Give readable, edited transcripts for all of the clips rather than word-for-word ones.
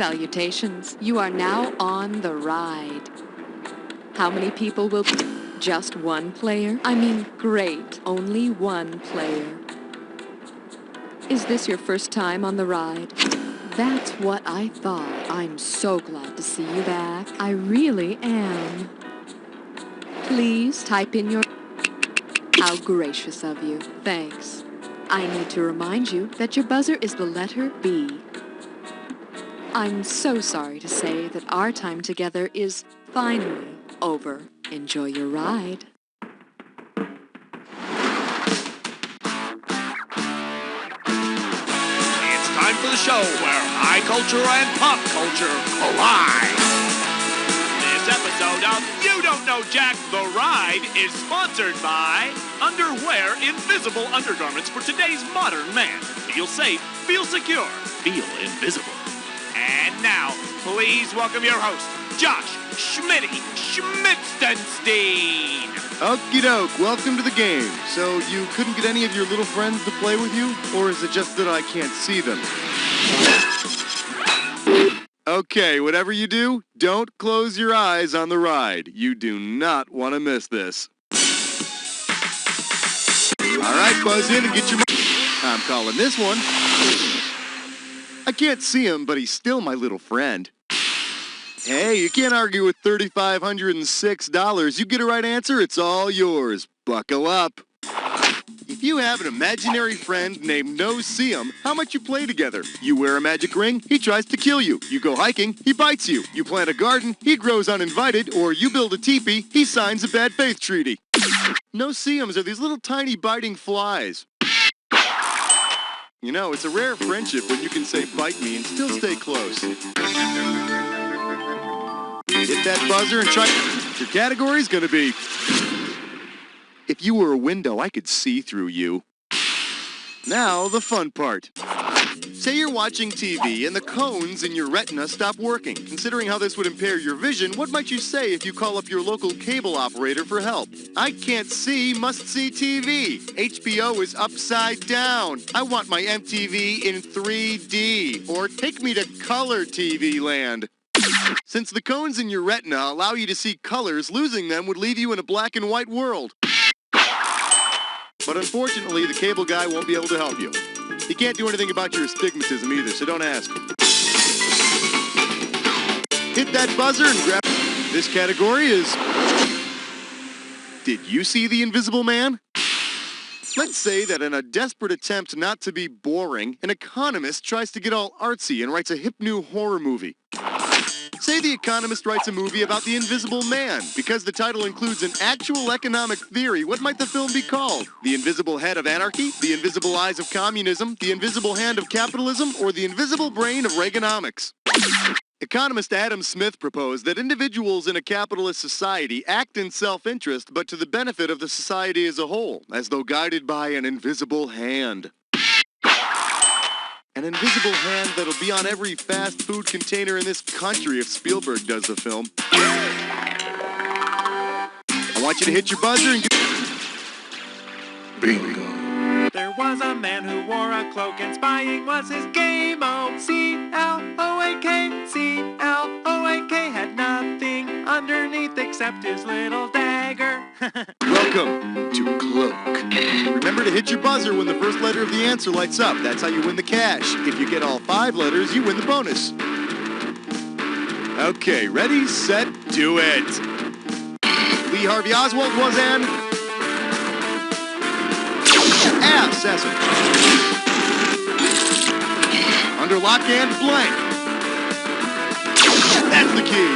Salutations. You are now on the ride. How many people will... Just one player? I mean, great. Only one player. Is this your first time on the ride? That's what I thought. I'm so glad to see you back. I really am. Please type in your... How gracious of you. Thanks. I need to remind you that your buzzer is the letter B. I'm so sorry to say that our time together is finally over. Enjoy your ride. It's time for the show where high culture and pop culture collide. This episode of You Don't Know Jack, The Ride is sponsored by Underwear Invisible Undergarments for today's modern man. Feel safe, feel secure, feel invisible. And now, please welcome your host, Josh Schmitty Schmitzenstein. Okie doke, welcome to the game. So you couldn't get any of your little friends to play with you? Or is it just that I can't see them? Okay, whatever you do, don't close your eyes on the ride. You do not want to miss this. Alright, buzz in and get your... I'm calling this one. I can't see him, but he's still my little friend. Hey, you can't argue with $3,506. You get a right answer, it's all yours. Buckle up. If you have an imaginary friend named No See 'em, how much you play together? You wear a magic ring, he tries to kill you. You go hiking, he bites you. You plant a garden, he grows uninvited. Or you build a teepee, he signs a bad faith treaty. No See 'ems are these little tiny biting flies. You know, it's a rare friendship when you can say bite me and still stay close. Hit that buzzer and try... Your category's gonna be... If you were a window, I could see through you. Now, the fun part. Say you're watching TV and the cones in your retina stop working. Considering how this would impair your vision, what might you say if you call up your local cable operator for help? I can't see, must see TV. HBO is upside down. I want my MTV in 3D. Or take me to color TV land. Since the cones in your retina allow you to see colors, losing them would leave you in a black and white world. But unfortunately, the cable guy won't be able to help you. He can't do anything about your astigmatism either, so don't ask. Hit that buzzer and grab... This category is... Did you see the Invisible Man? Let's say that in a desperate attempt not to be boring, an economist tries to get all artsy and writes a hip new horror movie. Say the economist writes a movie about the Invisible Man. Because the title includes an actual economic theory, what might the film be called? The Invisible Head of Anarchy? The Invisible Eyes of Communism? The Invisible Hand of Capitalism? Or the Invisible Brain of Reaganomics? Economist Adam Smith proposed that individuals in a capitalist society act in self-interest, but to the benefit of the society as a whole, as though guided by an invisible hand. An invisible hand that'll be on every fast food container in this country if Spielberg does the film. I want you to hit your buzzer and get... Bingo. There was a man who wore a cloak and spying was his game. Oh, C-L-O-A-K, C-L-O-A-K had nothing underneath except his little dagger. Welcome to Cloak. Remember to hit your buzzer when the first letter of the answer lights up. That's how you win the cash. If you get all 5 letters, you win the bonus. Okay, ready, set, do it. Lee Harvey Oswald was an... assassin. Under lock and blank. That's the key.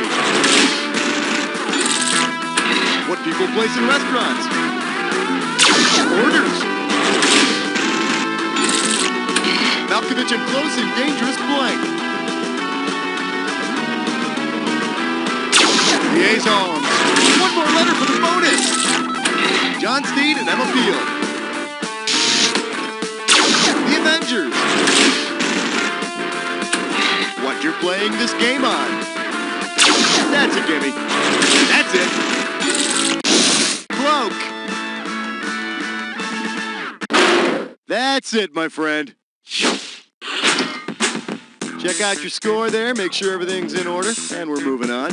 What people place in restaurants. Orders. Malkovich and close and dangerous blank. Liaisons. One more letter for the bonus. John Steed and Emma Peel. The Avengers. What you're playing this game on. That's a gimme. That's it. Cloak. That's it, my friend. Check out your score there, make sure everything's in order, and we're moving on.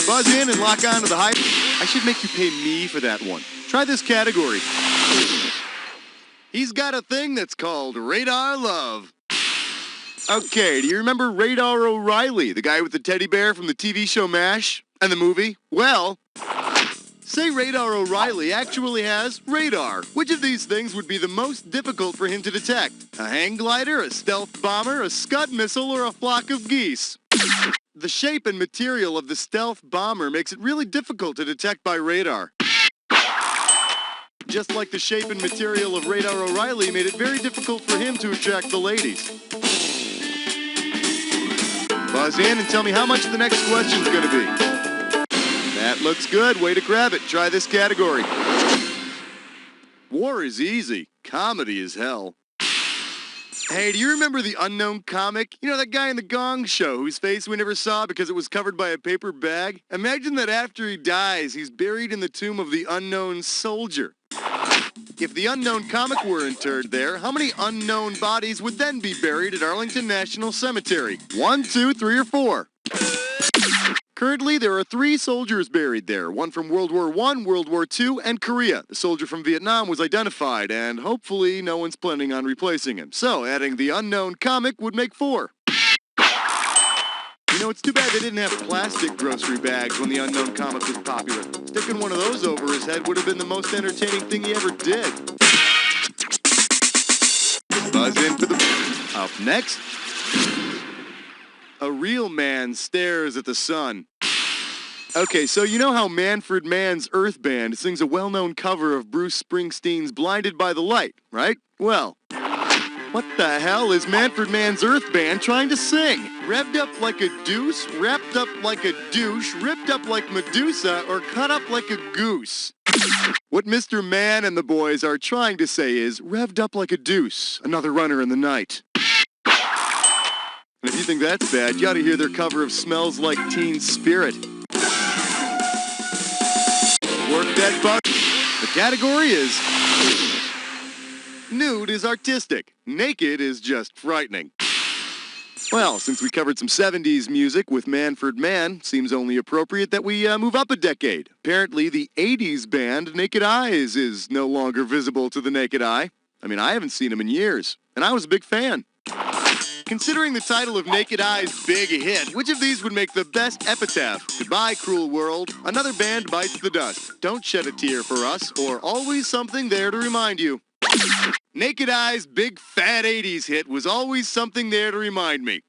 Buzz in and lock on to the hype. I should make you pay me for that one. Try this category. He's got a thing that's called Radar Love. Okay, do you remember Radar O'Reilly, the guy with the teddy bear from the TV show MASH and the movie? Well, say Radar O'Reilly actually has radar. Which of these things would be the most difficult for him to detect? A hang glider, a stealth bomber, a Scud missile, or a flock of geese? The shape and material of the stealth bomber makes it really difficult to detect by radar. Just like the shape and material of Radar O'Reilly made it very difficult for him to attract the ladies. Buzz in and tell me how much the next question's gonna be. That looks good. Way to grab it. Try this category. War is easy. Comedy is hell. Hey, do you remember the unknown comic? You know, that guy in the Gong Show whose face we never saw because it was covered by a paper bag? Imagine that after he dies, he's buried in the tomb of the unknown soldier. If the unknown comic were interred there, how many unknown bodies would then be buried at Arlington National Cemetery? 1, 2, 3, or 4? Currently, there are 3 soldiers buried there, one from World War I, World War II, and Korea. The soldier from Vietnam was identified, and hopefully no one's planning on replacing him. So, adding the unknown comic would make 4. You know, it's too bad they didn't have plastic grocery bags when the unknown comic was popular. Sticking one of those over his head would have been the most entertaining thing he ever did. Buzz in for the... Up next... A real man stares at the sun. Okay, so you know how Manfred Mann's Earth Band sings a well-known cover of Bruce Springsteen's Blinded by the Light, right? Well, what the hell is Manfred Mann's Earth Band trying to sing? Revved up like a deuce, wrapped up like a douche, ripped up like Medusa, or cut up like a goose? What Mr. Mann and the boys are trying to say is, revved up like a deuce, another runner in the night. And if you think that's bad, you ought to hear their cover of Smells Like Teen Spirit. Work that butt. The category is... Nude is artistic. Naked is just frightening. Well, since we covered some 70s music with Manfred Mann, seems only appropriate that we move up a decade. Apparently, the 80s band Naked Eyes is no longer visible to the naked eye. I mean, I haven't seen them in years, and I was a big fan. Considering the title of Naked Eye's big hit, which of these would make the best epitaph? Goodbye, cruel world. Another band bites the dust. Don't shed a tear for us, or always something there to remind you. Naked Eye's big fat 80s hit was always something there to remind me.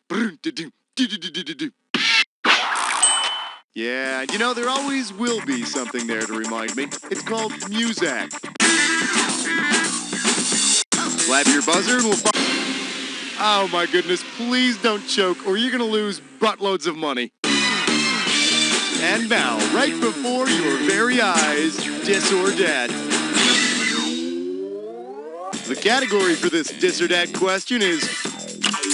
Yeah, you know, there always will be something there to remind me. It's called Muzak. Slap your buzzer and we'll... Oh my goodness, please don't choke or you're gonna lose buttloads of money. And now, right before your very eyes, Dis or Dat. The category for this Dis or Dat question is,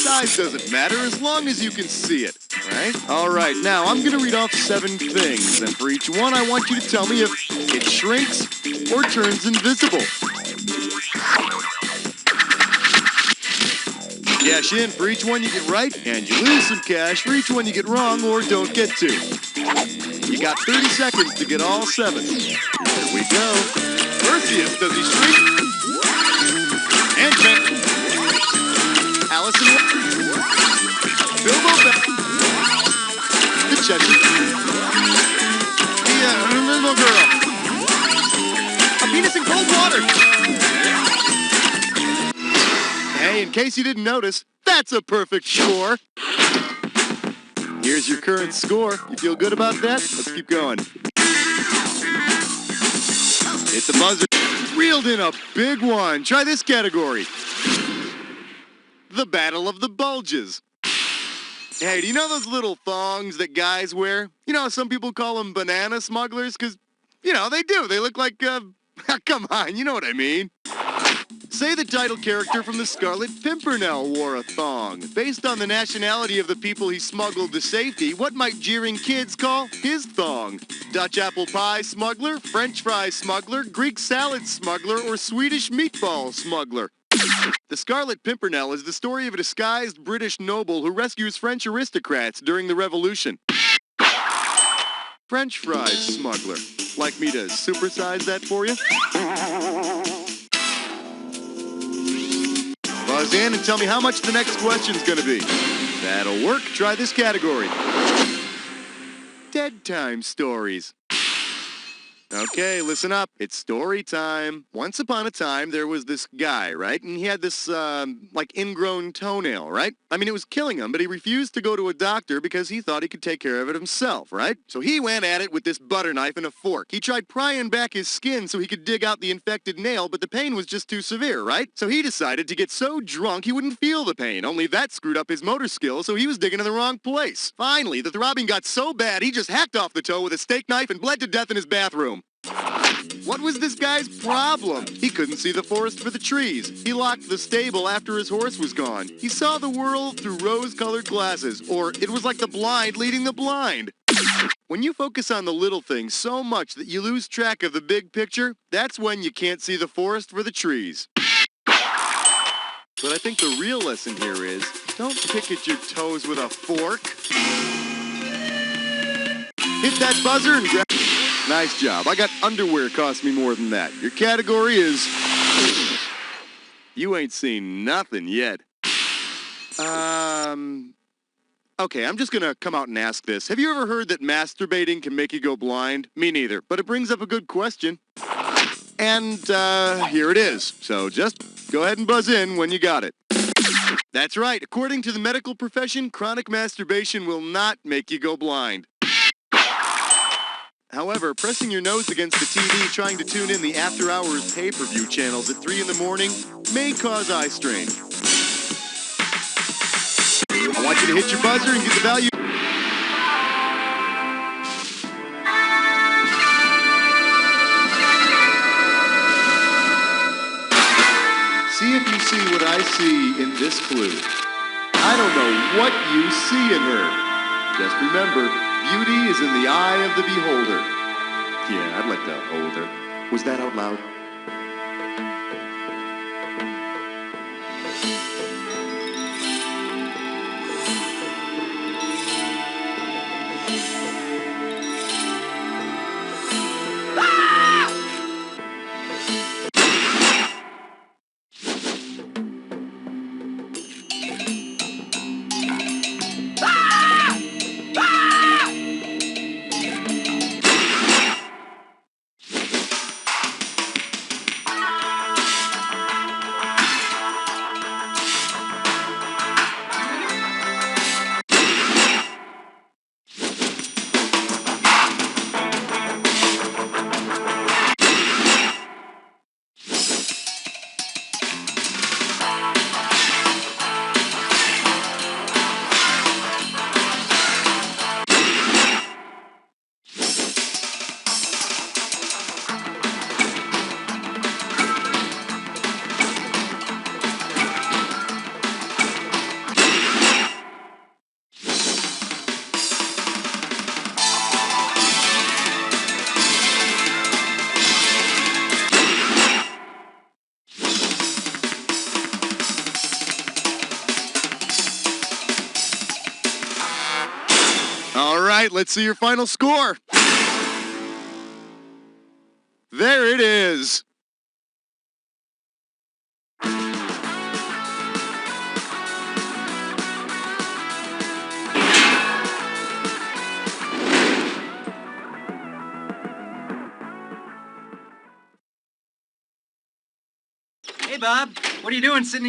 size doesn't matter as long as you can see it, right? Alright, now I'm gonna read off 7 things, and for each one I want you to tell me if it shrinks or turns invisible. Cash in for each one you get right, and you lose some cash for each one you get wrong or don't get to. You got 30 seconds to get all 7. Here we go. Perseus, does he shrink? And Trent. Allison. Bilbo Beck. The Cheshire. The Invisible Girl. A penis in cold water. Hey, in case you didn't notice, that's a perfect score. Here's your current score. You feel good about that? Let's keep going. Hit the buzzer. Reeled in a big one. Try this category. The Battle of the Bulges. Hey, do you know those little thongs that guys wear? You know, some people call them banana smugglers because, you know, they do. They look like, come on, you know what I mean. Say the title character from the Scarlet Pimpernel wore a thong. Based on the nationality of the people he smuggled to safety, what might jeering kids call his thong? Dutch apple pie smuggler, French fry smuggler, Greek salad smuggler, or Swedish meatball smuggler? The Scarlet Pimpernel is the story of a disguised British noble who rescues French aristocrats during the Revolution. French fries smuggler. Like me to supersize that for you? Buzz in and tell me how much the next question's gonna be. That'll work. Try this category. Dead time stories. Okay, listen up. It's story time. Once upon a time, there was this guy, right? And he had this, ingrown toenail, right? I mean, it was killing him, but he refused to go to a doctor because he thought he could take care of it himself, right? So he went at it with this butter knife and a fork. He tried prying back his skin so he could dig out the infected nail, but the pain was just too severe, right? So he decided to get so drunk he wouldn't feel the pain, only that screwed up his motor skills, so he was digging in the wrong place. Finally, the throbbing got so bad, he just hacked off the toe with a steak knife and bled to death in his bathroom. What was this guy's problem? He couldn't see the forest for the trees. He locked the stable after his horse was gone. He saw the world through rose-colored glasses, or it was like the blind leading the blind. When you focus on the little things so much that you lose track of the big picture, that's when you can't see the forest for the trees. But I think the real lesson here is, don't pick at your toes with a fork. Hit that buzzer and grab... Nice job. I got underwear cost me more than that. Your category is... You ain't seen nothing yet. Okay, I'm just gonna come out and ask this. Have you ever heard that masturbating can make you go blind? Me neither, but it brings up a good question. And, here it is. So just go ahead and buzz in when you got it. That's right. According to the medical profession, chronic masturbation will not make you go blind. However, pressing your nose against the TV trying to tune in the after-hours pay-per-view channels at 3 in the morning may cause eye strain. I want you to hit your buzzer and get the value. See if you see what I see in this clue. I don't know what you see in her. Just remember, beauty is in the eye of the beholder. Yeah, I'd like to hold her. Was that out loud? All right, let's see your final score. There it is. Hey, Bob. What are you doing sitting